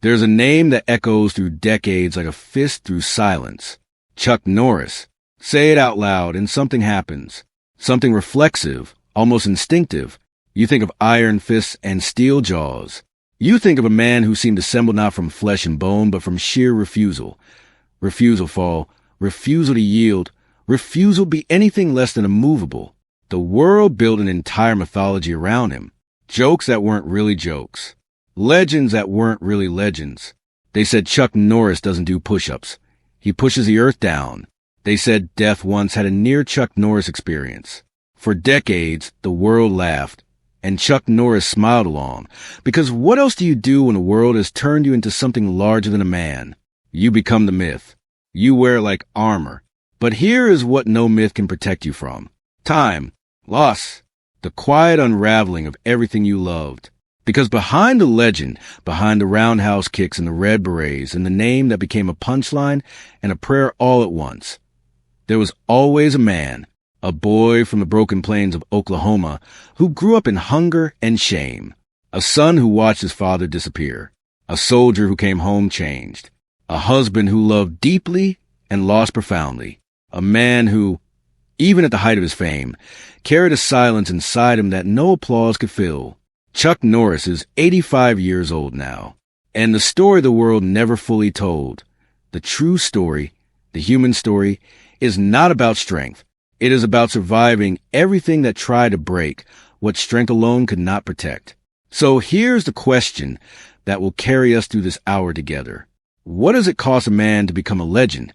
There's a name that echoes through decades like a fist through silence. Chuck Norris. Say it out loud and something happens. Something reflexive, almost instinctive. You think of iron fists and steel jaws. You think of a man who seemed assembled not from flesh and bone, but from sheer refusal. Refusal fall, refusal to yield, refusal be anything less than immovable. The world built an entire mythology around him. Jokes that weren't really jokes. Legends that weren't really legends. They said Chuck Norris doesn't do push-ups. He pushes the earth down. They said death once had a near Chuck Norris experience. For decades, the world laughed, and Chuck Norris smiled along, because what else do you do when the world has turned you into something larger than a man? You become the myth. You wear it like armor. But here is what no myth can protect you from. Time. Loss. The quiet unraveling of everything you loved. Because behind the legend, behind the roundhouse kicks and the red berets and the name that became a punchline and a prayer all at once, there was always a man, a boy from the broken plains of Oklahoma who grew up in hunger and shame, a son who watched his father disappear, a soldier who came home changed, a husband who loved deeply and lost profoundly, a man who, even at the height of his fame, carried a silence inside him that no applause could fill. Chuck Norris is 85 years old now, and the story the world never fully told, the true story, the human story, is not about strength. It is about surviving everything that tried to break what strength alone could not protect. So here's the question that will carry us through this hour together. What does it cost a man to become a legend?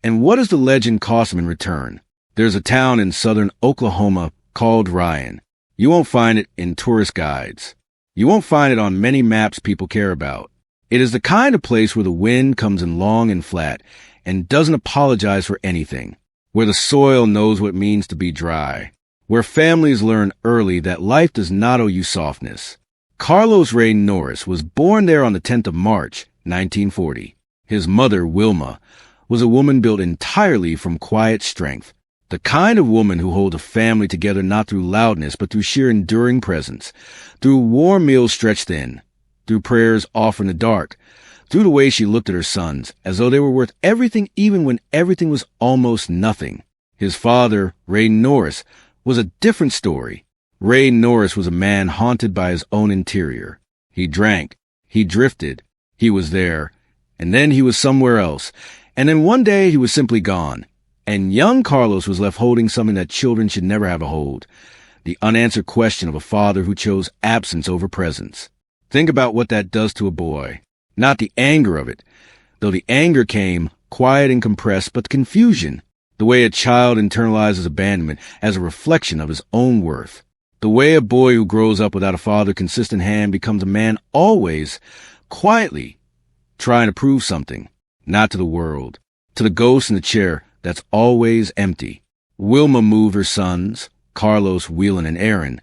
And what does the legend cost him in return? There's a town in southern Oklahoma called Ryan. You won't find it in tourist guides. You won't find it on many maps people care about. It is the kind of place where the wind comes in long and flat and doesn't apologize for anything, where the soil knows what it means to be dry, where families learn early that life does not owe you softness. Carlos Ray Norris was born there on the 10th of March, 1940. His mother, Wilma, was a woman built entirely from quiet strength. The kind of woman who holds a family together not through loudness, but through sheer enduring presence, through warm meals stretched thin, through prayers offered in the dark, through the way she looked at her sons, as though they were worth everything even when everything was almost nothing. His father, Ray Norris, was a different story. Ray Norris was a man haunted by his own interior. He drank, he drifted, he was there, and then he was somewhere else, and then one day he was simply gone. And young Carlos was left holding something that children should never have a hold, the unanswered question of a father who chose absence over presence. Think about what that does to a boy. Not the anger of it, though the anger came quiet and compressed, but the confusion, the way a child internalizes abandonment as a reflection of his own worth, the way a boy who grows up without a father's consistent hand becomes a man always, quietly, trying to prove something, not to the world, to the ghost in the chair that's always empty. Wilma moved her sons, Carlos, Whelan, and Aaron,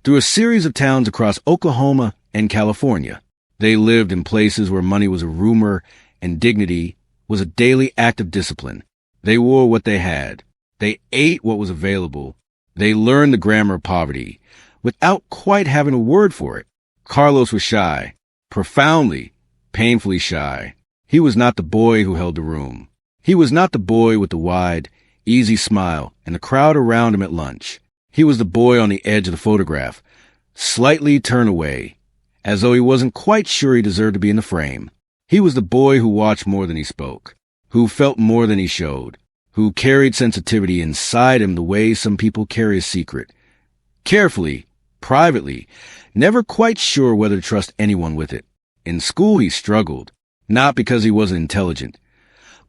through a series of towns across Oklahoma and California. They lived in places where money was a rumor and dignity was a daily act of discipline. They wore what they had. They ate what was available. They learned the grammar of poverty without quite having a word for it. Carlos was shy, profoundly, painfully shy. He was not the boy who held the room. He was not the boy with the wide, easy smile and the crowd around him at lunch. He was the boy on the edge of the photograph, slightly turned away, as though he wasn't quite sure he deserved to be in the frame. He was the boy who watched more than he spoke, who felt more than he showed, who carried sensitivity inside him the way some people carry a secret. Carefully, privately, never quite sure whether to trust anyone with it. In school he struggled, not because he wasn't intelligent,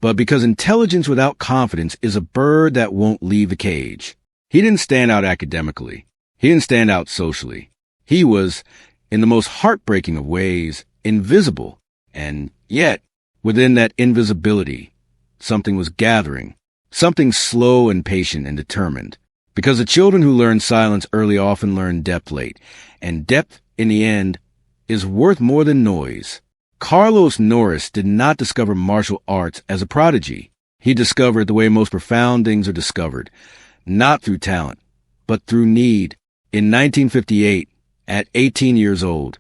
but because intelligence without confidence is a bird that won't leave the cage. He didn't stand out academically. He didn't stand out socially. He was, in the most heartbreaking of ways, invisible. And yet, within that invisibility, something was gathering, something slow and patient and determined. Because the children who learn silence early often learn depth late, and depth, in the end, is worth more than noise. Carlos Norris did not discover martial arts as a prodigy. He discovered the way most profound things are discovered, not through talent, but through need. In 1958, at 18 years old,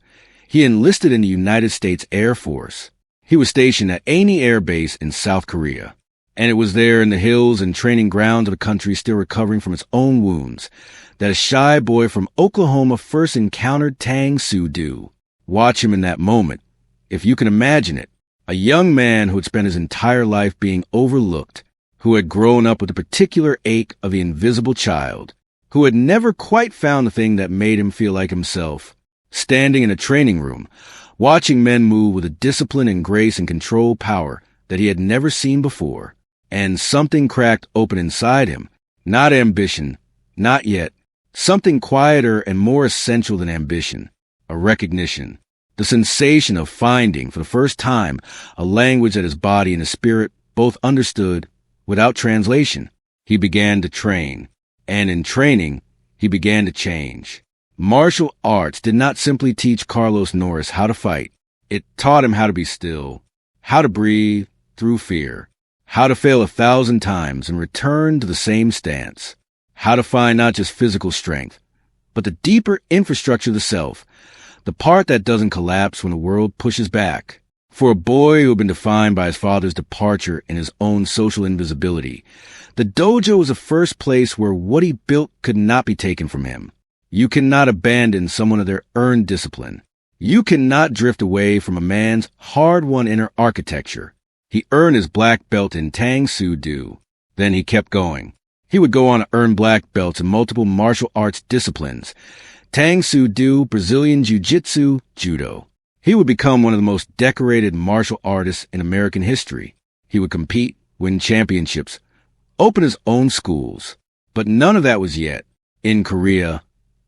He enlisted in the United States Air Force. He was stationed at Ane Air Base in South Korea. And it was there in the hills and training grounds of the country still recovering from its own wounds that a shy boy from Oklahoma first encountered Tang Soo-do. Watch him in that moment, if you can imagine it. A young man who had spent his entire life being overlooked, who had grown up with the particular ache of the invisible child, who had never quite found the thing that made him feel like himself, standing in a training room, watching men move with a discipline and grace and control power that he had never seen before. And something cracked open inside him. Not ambition, not yet. Something quieter and more essential than ambition. A recognition. The sensation of finding, for the first time, a language that his body and his spirit both understood without translation. He began to train. And in training, he began to change. Martial arts did not simply teach Carlos Norris how to fight. It taught him how to be still, how to breathe through fear, how to fail 1,000 times and return to the same stance, how to find not just physical strength, but the deeper infrastructure of the self, the part that doesn't collapse when the world pushes back. For a boy who had been defined by his father's departure and his own social invisibility, the dojo was the first place where what he built could not be taken from him. You cannot abandon someone of their earned discipline. You cannot drift away from a man's hard-won inner architecture. He earned his black belt in Tang Soo-do. Then he kept going. He would go on to earn black belts in multiple martial arts disciplines. Tang Soo-do, Brazilian Jiu-Jitsu, Judo. He would become one of the most decorated martial artists in American history. He would compete, win championships, open his own schools. But none of that was yet. In Korea,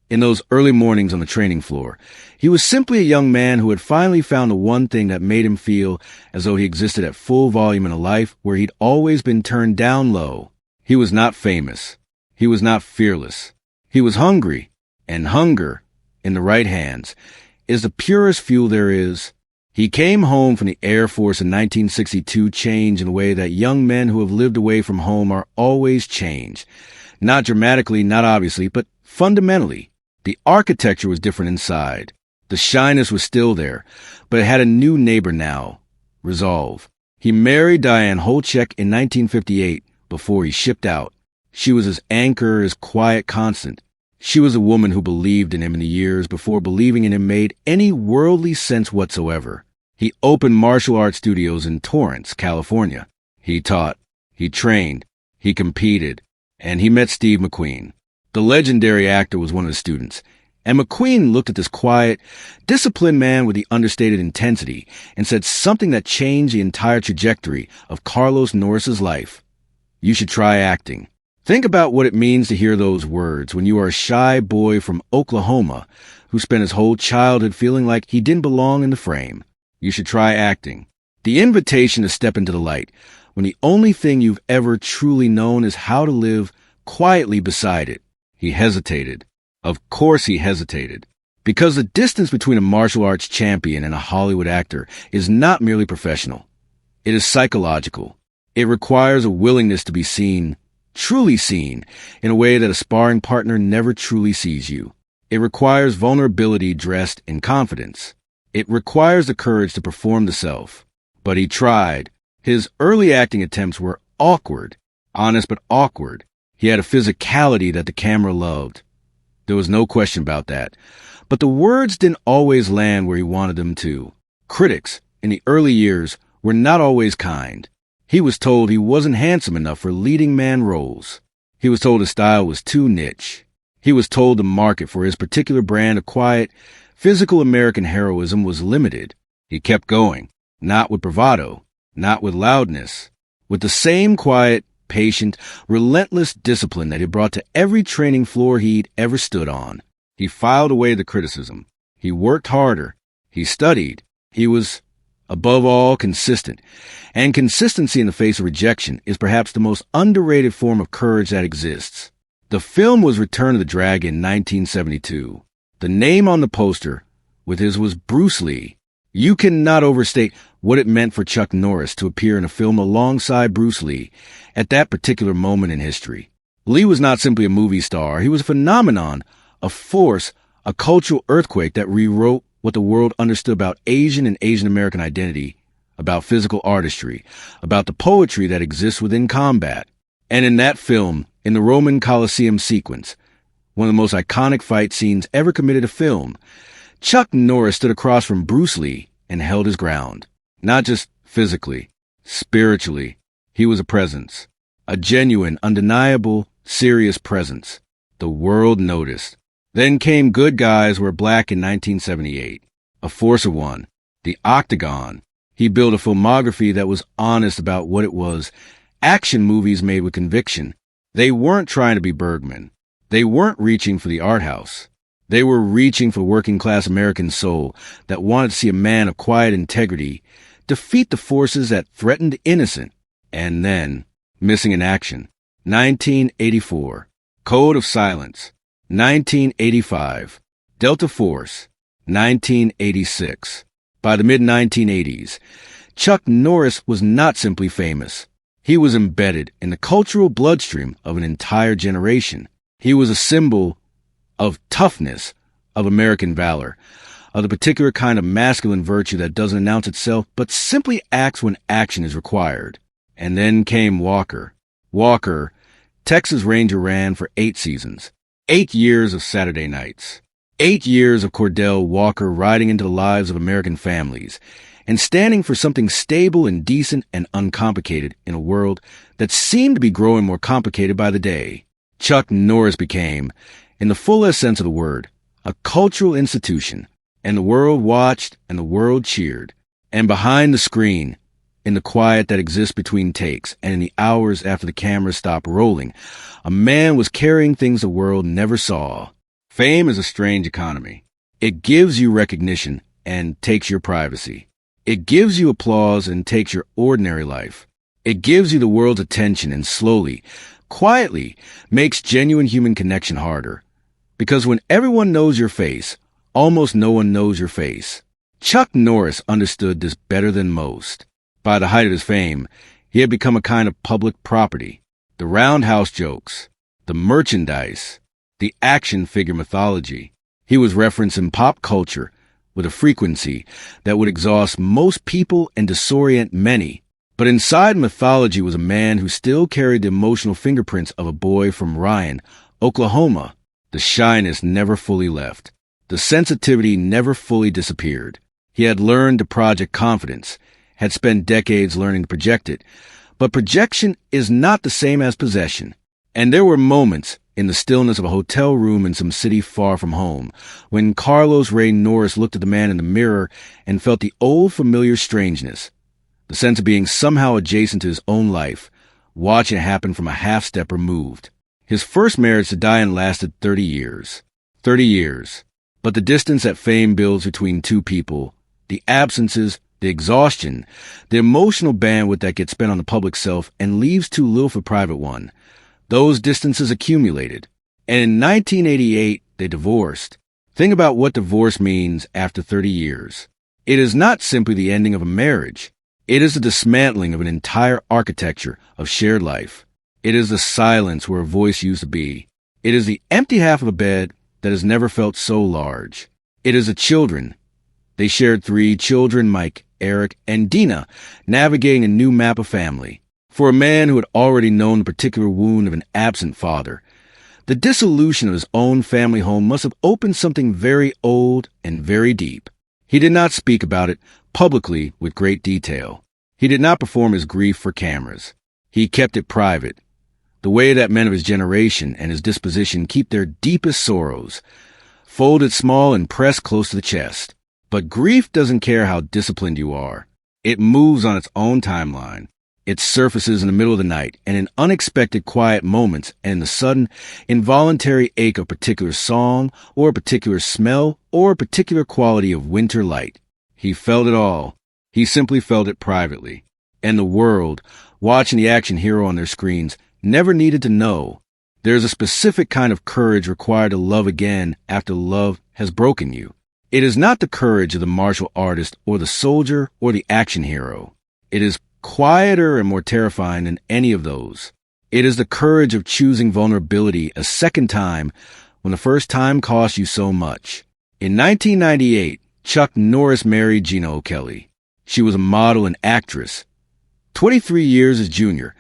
in those early mornings on the training floor, he was simply a young man who had finally found the one thing that made him feel as though he existed at full volume in a life where he'd always been turned down low. He was not famous. He was not fearless. He was hungry, and hunger, in the right hands, is the purest fuel there is. He came home from the Air Force in 1962 changed in the way that young men who have lived away from home are always changed. Not dramatically, not obviously, but fundamentally. The architecture was different inside. The shyness was still there, but it had a new neighbor now. Resolve. He married Diane Holchek in 1958 before he shipped out. She was his anchor, his quiet constant. She was a woman who believed in him in the years before believing in him made any worldly sense whatsoever. He opened martial arts studios in Torrance, California. He taught, he trained, he competed, and he met Steve McQueen. The legendary actor was one of his students, and McQueen looked at this quiet, disciplined man with the understated intensity and said something that changed the entire trajectory of Carlos Norris's life. You should try acting. Think about what it means to hear those words when you are a shy boy from Oklahoma who spent his whole childhood feeling like he didn't belong in the frame. You should try acting. The invitation to step into the light when the only thing you've ever truly known is how to live quietly beside it. He hesitated. Of course he hesitated. Because the distance between a martial arts champion and a Hollywood actor is not merely professional. It is psychological. It requires a willingness to be seen, truly seen, in a way that a sparring partner never truly sees you. It requires vulnerability dressed in confidence. It requires the courage to perform the self. But he tried. His early acting attempts were awkward, honest but awkward. He had a physicality that the camera loved. There was no question about that. But the words didn't always land where he wanted them to. Critics, in the early years, were not always kind. He was told he wasn't handsome enough for leading man roles. He was told his style was too niche. He was told the market for his particular brand of quiet, physical American heroism was limited. He kept going, not with bravado, not with loudness, with the same quiet, patient, relentless discipline that he brought to every training floor he'd ever stood on. He filed away the criticism. He worked harder. He studied. He was, above all, consistent. And consistency in the face of rejection is perhaps the most underrated form of courage that exists. The film was Return of the Dragon in 1972. The name on the poster with his was Bruce Lee. You cannot overstate what it meant for Chuck Norris to appear in a film alongside Bruce Lee at that particular moment in history. Lee was not simply a movie star. He was a phenomenon, a force, a cultural earthquake that rewrote what the world understood about Asian and Asian American identity, about physical artistry, about the poetry that exists within combat. And in that film, in the Roman Colosseum sequence, one of the most iconic fight scenes ever committed to film, Chuck Norris stood across from Bruce Lee and held his ground. Not just physically, spiritually. He was a presence. A genuine, undeniable, serious presence. The world noticed. Then came Good Guys Were Black in 1978. A Force of One. The Octagon. He built a filmography that was honest about what it was. Action movies made with conviction. They weren't trying to be Bergman. They weren't reaching for the art house. They were reaching for working-class American soul that wanted to see a man of quiet integrity defeat the forces that threatened the innocent. And then, missing in action. 1984. Code of Silence. 1985. Delta Force. 1986. By the mid-1980s, Chuck Norris was not simply famous. He was embedded in the cultural bloodstream of an entire generation. He was a symbol of toughness, of American valor, of the particular kind of masculine virtue that doesn't announce itself but simply acts when action is required. And then came Walker. Walker, Texas Ranger, ran for 8 seasons. 8 years of Saturday nights. 8 years of Cordell Walker riding into the lives of American families and standing for something stable and decent and uncomplicated in a world that seemed to be growing more complicated by the day. Chuck Norris became, in the fullest sense of the word, a cultural institution, and the world watched and the world cheered. And behind the screen, in the quiet that exists between takes and in the hours after the cameras stop rolling, a man was carrying things the world never saw. Fame is a strange economy. It gives you recognition and takes your privacy. It gives you applause and takes your ordinary life. It gives you the world's attention and slowly, quietly, makes genuine human connection harder. Because when everyone knows your face, almost no one knows your face. Chuck Norris understood this better than most. By the height of his fame, he had become a kind of public property. The roundhouse jokes, the merchandise, the action figure mythology. He was referenced in pop culture with a frequency that would exhaust most people and disorient many. But inside mythology was a man who still carried the emotional fingerprints of a boy from Ryan, Oklahoma. The shyness never fully left. The sensitivity never fully disappeared. He had learned to project confidence, had spent decades learning to project it. But projection is not the same as possession. And there were moments in the stillness of a hotel room in some city far from home when Carlos Ray Norris looked at the man in the mirror and felt the old familiar strangeness, the sense of being somehow adjacent to his own life, watching it happen from a half-step removed. His first marriage to Diane lasted 30 years. 30 years. But the distance that fame builds between two people, the absences, the exhaustion, the emotional bandwidth that gets spent on the public self and leaves too little for private one, those distances accumulated. And in 1988, they divorced. Think about what divorce means after 30 years. It is not simply the ending of a marriage. It is the dismantling of an entire architecture of shared life. It is the silence where a voice used to be. It is the empty half of a bed that has never felt so large. It is the children. They shared 3 children, Mike, Eric, and Dina, navigating a new map of family. For a man who had already known the particular wound of an absent father, the dissolution of his own family home must have opened something very old and very deep. He did not speak about it publicly with great detail. He did not perform his grief for cameras. He kept it private, the way that men of his generation and his disposition keep their deepest sorrows, folded small and pressed close to the chest. But grief doesn't care how disciplined you are. It moves on its own timeline. It surfaces in the middle of the night and in unexpected quiet moments and in the sudden, involuntary ache of a particular song or a particular smell or a particular quality of winter light. He felt it all. He simply felt it privately. And the world, watching the action hero on their screens, never needed to know. There's a specific kind of courage required to love again after love has broken you. It is not the courage of the martial artist or the soldier or the action hero. It is quieter and more terrifying than any of those. It is the courage of choosing vulnerability a second time when the first time cost you so much. In 1998, Chuck Norris married Gina O'Kelly. She was a model and actress, 23 years his junior,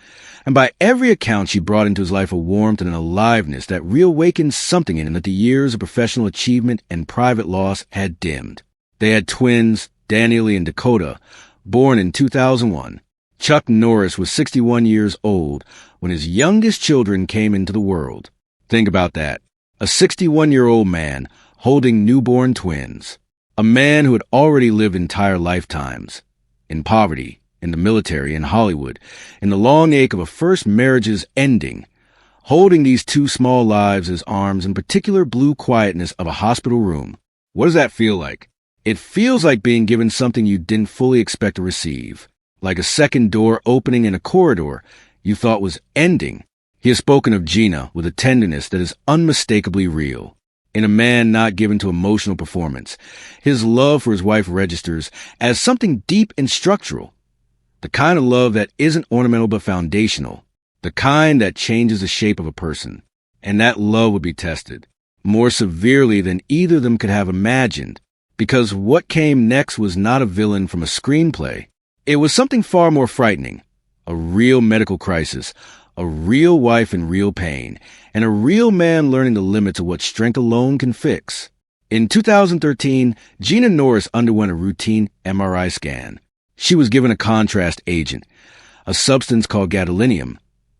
and by every account she brought into his life a warmth and an aliveness that reawakened something in him that the years of professional achievement and private loss had dimmed. They had twins, Danielle and Dakota, born in 2001. Chuck Norris was 61 years old when his youngest children came into the world. Think about that. A 61-year-old man holding newborn twins. A man who had already lived entire lifetimes. In poverty, in the military, in Hollywood, in the long ache of a first marriage's ending. Holding these two small lives in his arms in particular blue quietness of a hospital room. What does that feel like? It feels like being given something you didn't fully expect to receive. Like a second door opening in a corridor you thought was ending. He has spoken of Gina with a tenderness that is unmistakably real. In a man not given to emotional performance, his love for his wife registers as something deep and structural. The kind of love that isn't ornamental but foundational. The kind that changes the shape of a person. And that love would be tested more severely than either of them could have imagined, because what came next was not a villain from a screenplay. It was something far more frightening. A real medical crisis, a real wife in real pain, and a real man learning the limits of what strength alone can fix. In 2013, Gina Norris underwent a routine MRI scan. She was given a contrast agent, a substance called gadolinium,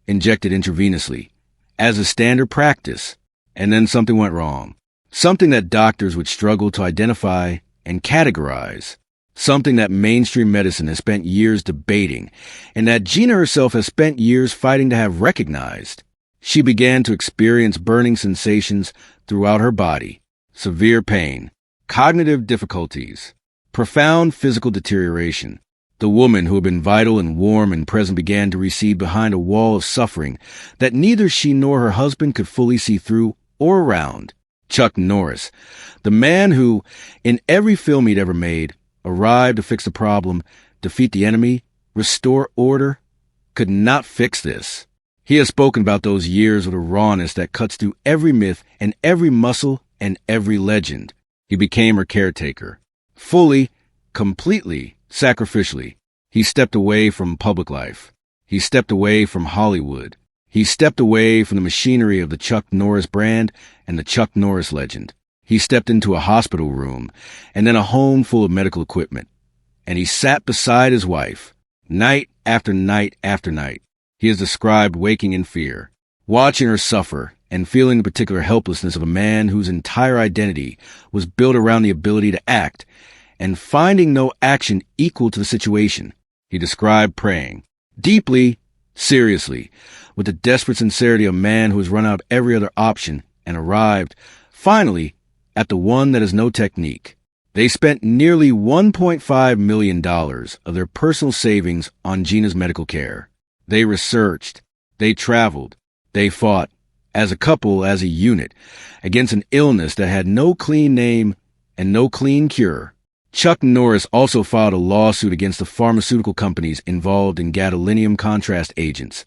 injected intravenously, as a standard practice. And then something went wrong. Something that doctors would struggle to identify and categorize. Something that mainstream medicine has spent years debating, and that Gina herself has spent years fighting to have recognized. She began to experience burning sensations throughout her body, severe pain, cognitive difficulties, profound physical deterioration. The woman who had been vital and warm and present began to recede behind a wall of suffering that neither she nor her husband could fully see through or around. Chuck Norris, the man who, in every film he'd ever made, arrived to fix the problem, defeat the enemy, restore order, could not fix this. He has spoken about those years with a rawness that cuts through every myth and every muscle and every legend. He became her caretaker. Fully, completely, sacrificially. He stepped away from public life. He stepped away from Hollywood. He stepped away from the machinery of the Chuck Norris brand and the Chuck Norris legend. He stepped into a hospital room and then a home full of medical equipment. And he sat beside his wife, night after night after night. He has described waking in fear, watching her suffer, and feeling the particular helplessness of a man whose entire identity was built around the ability to act, and finding no action equal to the situation. He described praying, deeply, seriously, with the desperate sincerity of a man who has run out of every other option and arrived, finally, at the one that has no technique. They spent nearly $1.5 million of their personal savings on Gina's medical care. They researched, they traveled, they fought, as a couple, as a unit, against an illness that had no clean name and no clean cure. Chuck Norris also filed a lawsuit against the pharmaceutical companies involved in gadolinium contrast agents,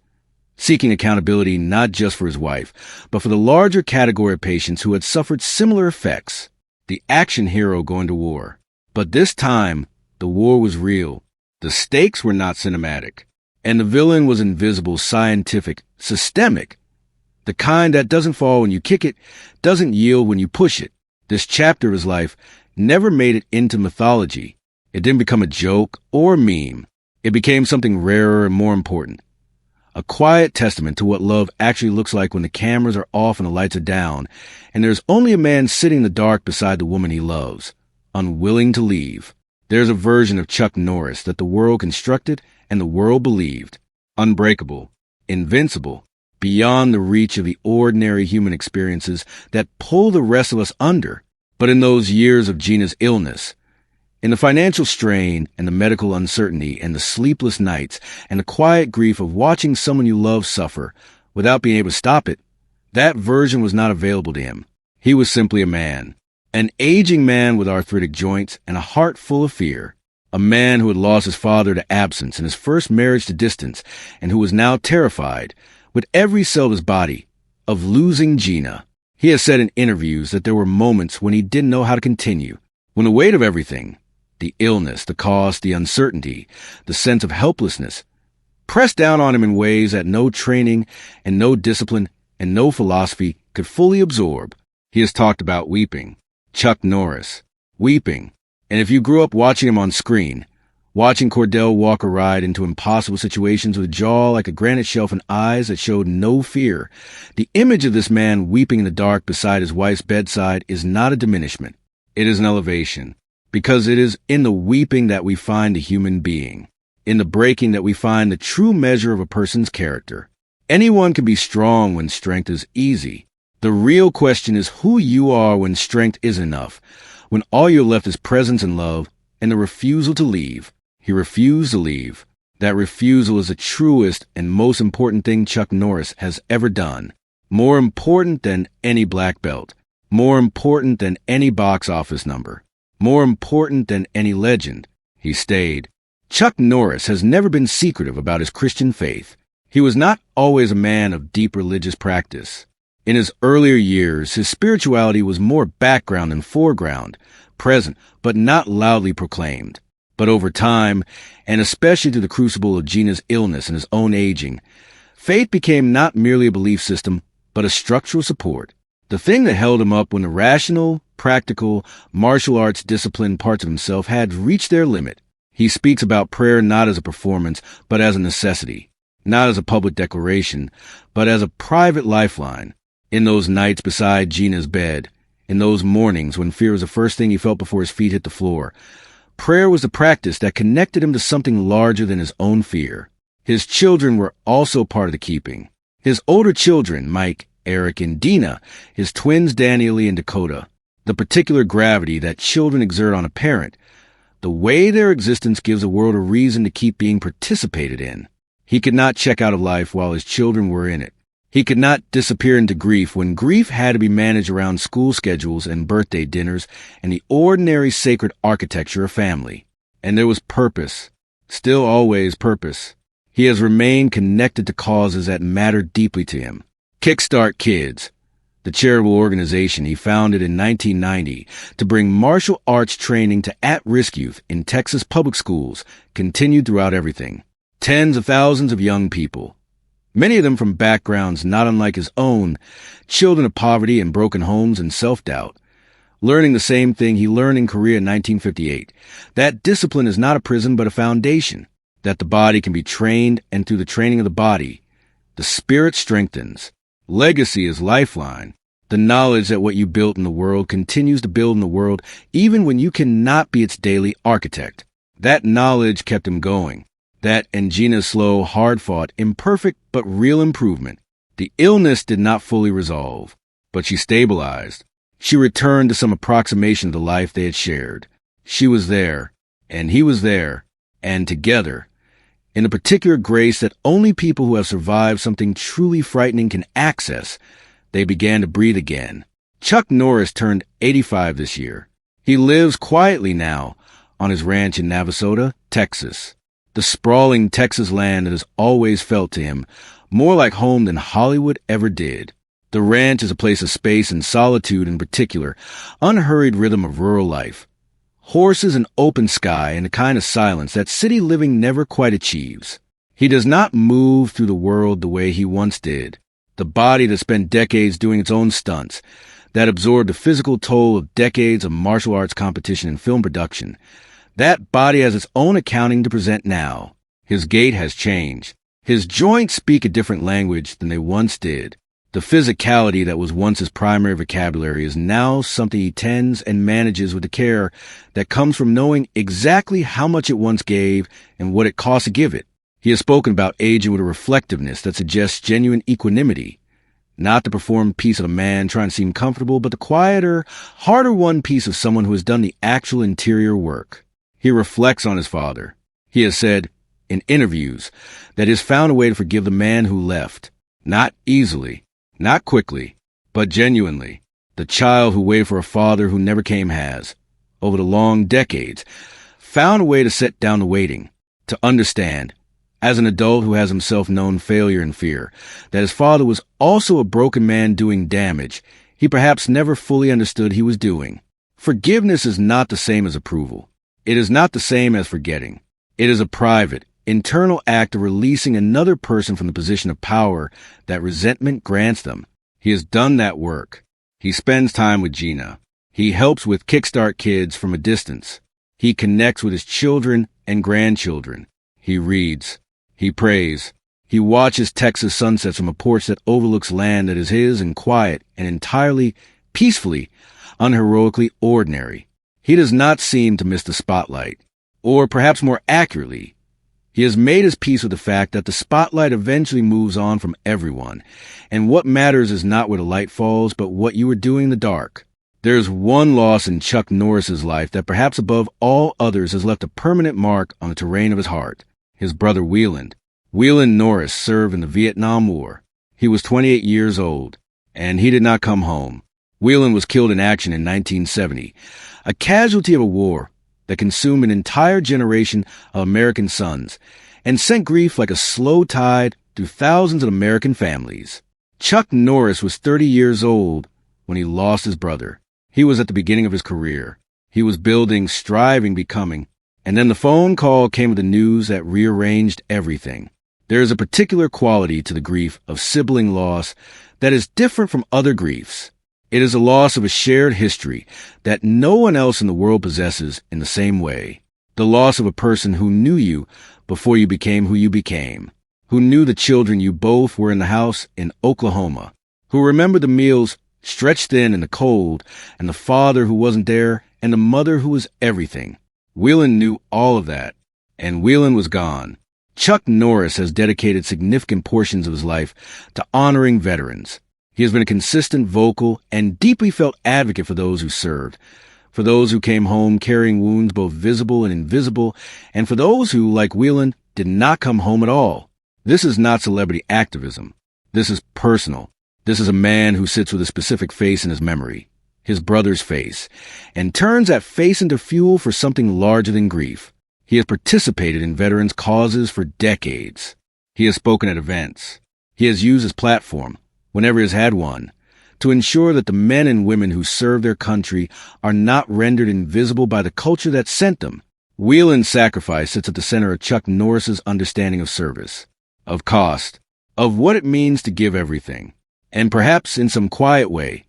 seeking accountability not just for his wife, but for the larger category of patients who had suffered similar effects. The action hero going to war. But this time, the war was real. The stakes were not cinematic. And the villain was invisible, scientific, systemic. The kind that doesn't fall when you kick it, doesn't yield when you push it. This chapter of his life never made it into mythology. It didn't become a joke or a meme. It became something rarer and more important. A quiet testament to what love actually looks like when the cameras are off and the lights are down, and there's only a man sitting in the dark beside the woman he loves, unwilling to leave. There's a version of Chuck Norris that the world constructed and the world believed. Unbreakable, invincible, beyond the reach of the ordinary human experiences that pull the rest of us under. But in those years of Gina's illness, in the financial strain and the medical uncertainty and the sleepless nights and the quiet grief of watching someone you love suffer without being able to stop it, that version was not available to him. He was simply a man, an aging man with arthritic joints and a heart full of fear, a man who had lost his father to absence and his first marriage to distance, and who was now terrified, with every cell of his body, of losing Gina. He has said in interviews that there were moments when he didn't know how to continue, When the weight of everything, the illness, the cost, the uncertainty, the sense of helplessness, pressed down on him in ways that no training and no discipline and no philosophy could fully absorb, he has talked about weeping. Chuck Norris, weeping. And if you grew up watching him on screen, watching Cordell Walker ride into impossible situations with a jaw like a granite shelf and eyes that showed no fear, the image of this man weeping in the dark beside his wife's bedside is not a diminishment. It is an elevation, because it is in the weeping that we find the human being, in the breaking that we find the true measure of a person's character. Anyone can be strong when strength is easy. The real question is who you are when strength isn't enough, when all you're left is presence and love, and the refusal to leave. He refused to leave. That refusal is the truest and most important thing Chuck Norris has ever done. More important than any black belt. More important than any box office number. More important than any legend. He stayed. Chuck Norris has never been secretive about his Christian faith. He was not always a man of deep religious practice. In his earlier years, his spirituality was more background than foreground, present, but not loudly proclaimed. But over time, and especially through the crucible of Gina's illness and his own aging, faith became not merely a belief system, but a structural support. The thing that held him up when the rational, practical, martial arts disciplined parts of himself had reached their limit. He speaks about prayer not as a performance, but as a necessity. Not as a public declaration, but as a private lifeline. In those nights beside Gina's bed, in those mornings when fear was the first thing he felt before his feet hit the floor, prayer was the practice that connected him to something larger than his own fear. His children were also part of the keeping. His older children, Mike, Eric, and Dina, his twins Daniele and Dakota, the particular gravity that children exert on a parent, the way their existence gives the world a reason to keep being participated in. He could not check out of life while his children were in it. He could not disappear into grief when grief had to be managed around school schedules and birthday dinners and the ordinary sacred architecture of family. And there was purpose, still always purpose. He has remained connected to causes that matter deeply to him. Kickstart Kids, the charitable organization he founded in 1990 to bring martial arts training to at-risk youth in Texas public schools, continued throughout everything. Tens of thousands of young people, many of them from backgrounds not unlike his own, children of poverty and broken homes and self-doubt, learning the same thing he learned in Korea in 1958, that discipline is not a prison but a foundation, that the body can be trained, and through the training of the body, the spirit strengthens. Legacy is lifeline, the knowledge that what you built in the world continues to build in the world even when you cannot be its daily architect. That knowledge kept him going. That and Gina's slow, hard-fought, imperfect but real improvement. The illness did not fully resolve, but she stabilized. She returned to some approximation of the life they had shared. She was there, and he was there, and together, in a particular grace that only people who have survived something truly frightening can access, they began to breathe again. Chuck Norris turned 85 this year. He lives quietly now on his ranch in Navasota, Texas. The sprawling Texas land that has always felt to him more like home than Hollywood ever did. The ranch is a place of space and solitude in particular, unhurried rhythm of rural life. Horses and open sky and a kind of silence that city living never quite achieves. He does not move through the world the way he once did. The body that spent decades doing its own stunts, that absorbed the physical toll of decades of martial arts competition and film production, that body has its own accounting to present now. His gait has changed. His joints speak a different language than they once did. The physicality that was once his primary vocabulary is now something he tends and manages with the care that comes from knowing exactly how much it once gave and what it cost to give it. He has spoken about aging with a reflectiveness that suggests genuine equanimity, not the performed piece of a man trying to seem comfortable, but the quieter, harder-won piece of someone who has done the actual interior work. He reflects on his father. He has said, in interviews, that he has found a way to forgive the man who left. Not easily, not quickly, but genuinely. The child who waited for a father who never came has, over the long decades, found a way to set down the waiting, to understand, as an adult who has himself known failure and fear, that his father was also a broken man doing damage he perhaps never fully understood he was doing. Forgiveness is not the same as approval. It is not the same as forgetting. It is a private, internal act of releasing another person from the position of power that resentment grants them. He has done that work. He spends time with Gina. He helps with Kickstart Kids from a distance. He connects with his children and grandchildren. He reads. He prays. He watches Texas sunsets from a porch that overlooks land that is his and quiet and entirely, peacefully, unheroically ordinary. He does not seem to miss the spotlight. Or perhaps more accurately, he has made his peace with the fact that the spotlight eventually moves on from everyone, and what matters is not where the light falls, but what you are doing in the dark. There is one loss in Chuck Norris's life that perhaps above all others has left a permanent mark on the terrain of his heart. His brother Wieland. Wieland Norris served in the Vietnam War. He was 28 years old, and he did not come home. Wieland was killed in action in 1970, a casualty of a war that consumed an entire generation of American sons and sent grief like a slow tide through thousands of American families. Chuck Norris was 30 years old when he lost his brother. He was at the beginning of his career. He was building, striving, becoming, and then the phone call came with the news that rearranged everything. There is a particular quality to the grief of sibling loss that is different from other griefs. It is a loss of a shared history that no one else in the world possesses in the same way. The loss of a person who knew you before you became who you became, who knew the children you both were in the house in Oklahoma, who remembered the meals stretched thin in the cold, and the father who wasn't there, and the mother who was everything. Wieland knew all of that, and Wieland was gone. Chuck Norris has dedicated significant portions of his life to honoring veterans. He has been a consistent, vocal, and deeply felt advocate for those who served, for those who came home carrying wounds both visible and invisible, and for those who, like Wieland, did not come home at all. This is not celebrity activism. This is personal. This is a man who sits with a specific face in his memory, his brother's face, and turns that face into fuel for something larger than grief. He has participated in veterans' causes for decades. He has spoken at events. He has used his platform, whenever he has had one, to ensure that the men and women who serve their country are not rendered invisible by the culture that sent them. Wieland's sacrifice sits at the center of Chuck Norris's understanding of service, of cost, of what it means to give everything. And perhaps in some quiet way,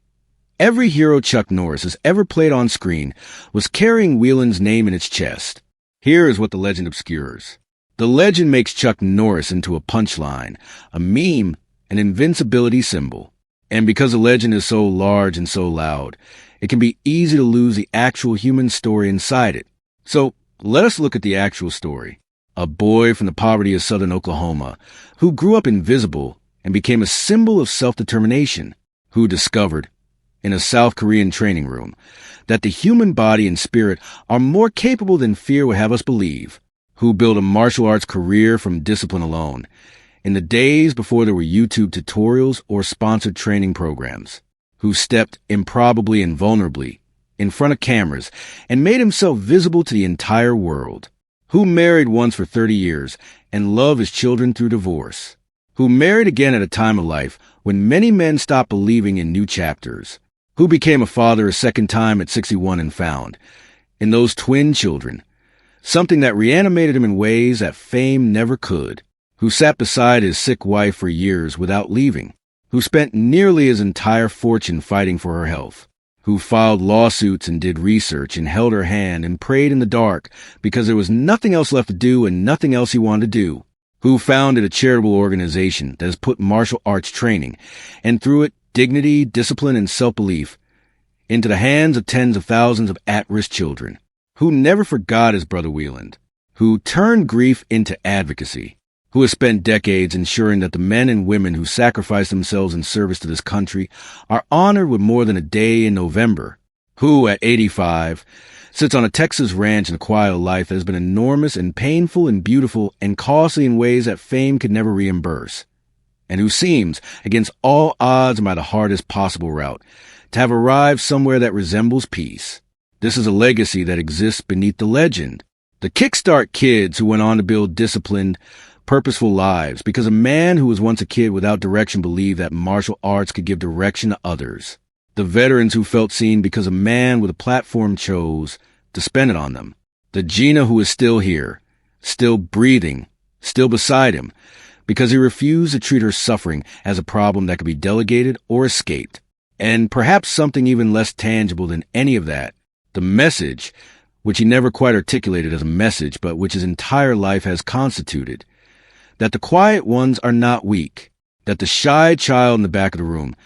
every hero Chuck Norris has ever played on screen was carrying Wieland's name in its chest. Here is what the legend obscures. The legend makes Chuck Norris into a punchline, a meme, an invincibility symbol. And because the legend is so large and so loud, it can be easy to lose the actual human story inside it. So let us look at the actual story. A boy from the poverty of southern Oklahoma who grew up invisible and became a symbol of self-determination, who discovered, in a South Korean training room, that the human body and spirit are more capable than fear would have us believe, who built a martial arts career from discipline alone, in the days before there were YouTube tutorials or sponsored training programs, who stepped improbably and vulnerably in front of cameras and made himself visible to the entire world, who married once for 30 years and loved his children through divorce, who married again at a time of life when many men stopped believing in new chapters, who became a father a second time at 61 and found, in those twin children, something that reanimated him in ways that fame never could, who sat beside his sick wife for years without leaving, who spent nearly his entire fortune fighting for her health, who filed lawsuits and did research and held her hand and prayed in the dark because there was nothing else left to do and nothing else he wanted to do, who founded a charitable organization that has put martial arts training, and through it dignity, discipline, and self-belief, into the hands of tens of thousands of at-risk children, who never forgot his brother Wieland, who turned grief into advocacy, who has spent decades ensuring that the men and women who sacrifice themselves in service to this country are honored with more than a day in November, who, at 85, sits on a Texas ranch and a quiet life that has been enormous and painful and beautiful and costly in ways that fame could never reimburse, and who seems, against all odds and by the hardest possible route, to have arrived somewhere that resembles peace. This is a legacy that exists beneath the legend. The Kickstart Kids who went on to build disciplined, purposeful lives because a man who was once a kid without direction believed that martial arts could give direction to others. The The veterans who felt seen because a man with a platform chose to spend it on them. The Gina who is still here, still breathing, still beside him, because he refused to treat her suffering as a problem that could be delegated or escaped. And perhaps something even less tangible than any of that, the message, which he never quite articulated as a message, but which his entire life has constituted, that the quiet ones are not weak, that the shy child in the back of the room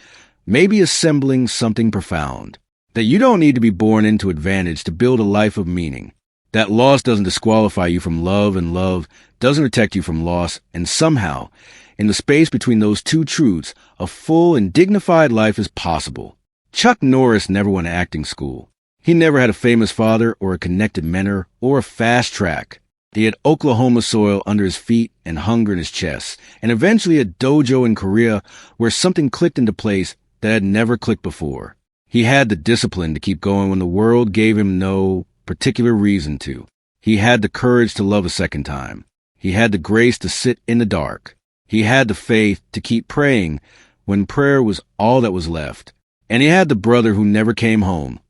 may be assembling something profound, that you don't need to be born into advantage to build a life of meaning, that loss doesn't disqualify you from love and love doesn't protect you from loss, and somehow, in the space between those two truths, a full and dignified life is possible. Chuck Norris never went to acting school. He never had a famous father or a connected mentor or a fast track. He had Oklahoma soil under his feet and hunger in his chest, and eventually a dojo in Korea where something clicked into place that had never clicked before. He had the discipline to keep going when the world gave him no particular reason to. He had the courage to love a second time. He had the grace to sit in the dark. He had the faith to keep praying when prayer was all that was left. And he had the brother who never came home,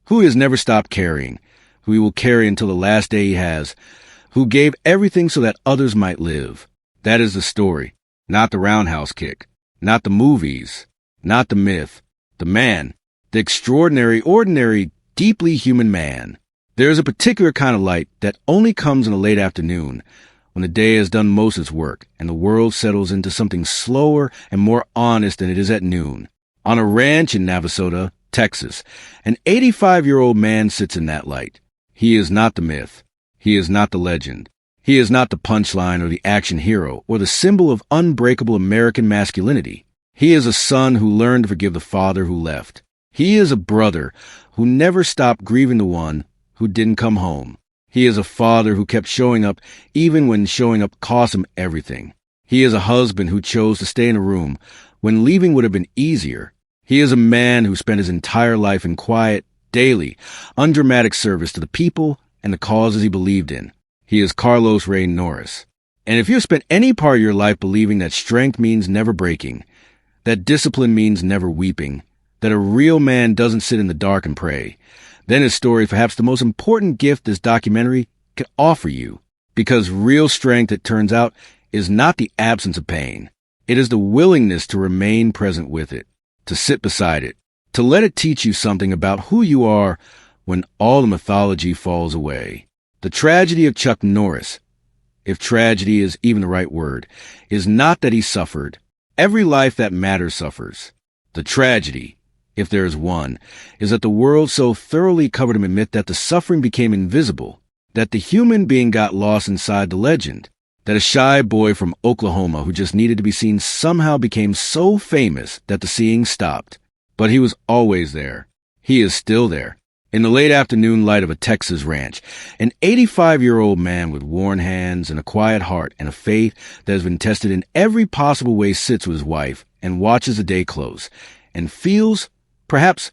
who he has never stopped carrying, who he will carry until the last day he has, who gave everything so that others might live. That is the story, not the roundhouse kick, not the movies, not the myth, the man, the extraordinary, ordinary, deeply human man. There is a particular kind of light that only comes in the late afternoon, when the day has done most of its work and the world settles into something slower and more honest than it is at noon. On a ranch in Navasota, Texas, an 85-year-old man sits in that light. He is not the myth. He is not the legend. He is not the punchline or the action hero or the symbol of unbreakable American masculinity. He is a son who learned to forgive the father who left. He is a brother who never stopped grieving the one who didn't come home. He is a father who kept showing up even when showing up cost him everything. He is a husband who chose to stay in a room when leaving would have been easier. He is a man who spent his entire life in quiet, daily, undramatic service to the people and the causes he believed in. He is Carlos Ray Norris. And if you have spent any part of your life believing that strength means never breaking, that discipline means never weeping, that a real man doesn't sit in the dark and pray, then his story is perhaps the most important gift this documentary could offer you. Because real strength, it turns out, is not the absence of pain. It is the willingness to remain present with it, to sit beside it, to let it teach you something about who you are when all the mythology falls away. The tragedy of Chuck Norris, if tragedy is even the right word, is not that he suffered. Every life that matters suffers. The tragedy, if there is one, is that the world so thoroughly covered him in myth that the suffering became invisible, that the human being got lost inside the legend, that a shy boy from Oklahoma who just needed to be seen somehow became so famous that the seeing stopped. But he was always there. He is still there. In the late afternoon light of a Texas ranch, an 85-year-old man with worn hands and a quiet heart and a faith that has been tested in every possible way sits with his wife and watches the day close and feels, perhaps,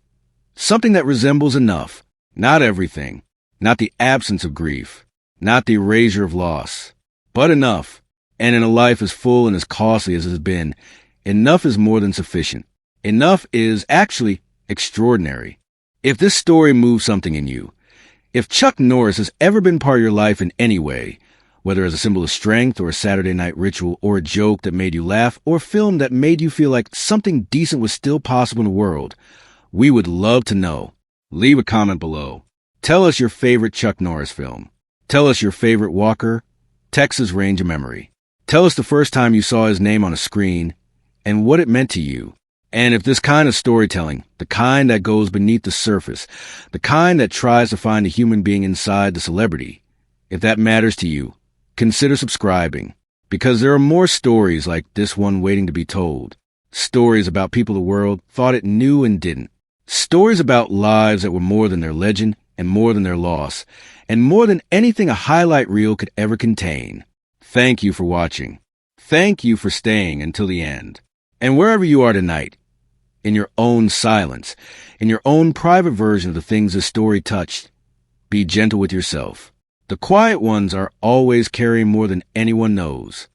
something that resembles enough. Not everything, not the absence of grief, not the erasure of loss, but enough. And in a life as full and as costly as it has been, enough is more than sufficient. Enough is actually extraordinary. If this story moves something in you, if Chuck Norris has ever been part of your life in any way, whether as a symbol of strength or a Saturday night ritual or a joke that made you laugh or a film that made you feel like something decent was still possible in the world, we would love to know. Leave a comment below. Tell us your favorite Chuck Norris film. Tell us your favorite Walker, Texas Range of Memory. Tell us the first time you saw his name on a screen and what it meant to you. And if this kind of storytelling, the kind that goes beneath the surface, the kind that tries to find the human being inside the celebrity, if that matters to you, consider subscribing, because there are more stories like this one waiting to be told. Stories about people the world thought it knew and didn't. Stories about lives that were more than their legend and more than their loss, and more than anything a highlight reel could ever contain. Thank you for watching. Thank you for staying until the end. And wherever you are tonight, in your own silence, in your own private version of the things this story touched, be gentle with yourself. The quiet ones are always carrying more than anyone knows.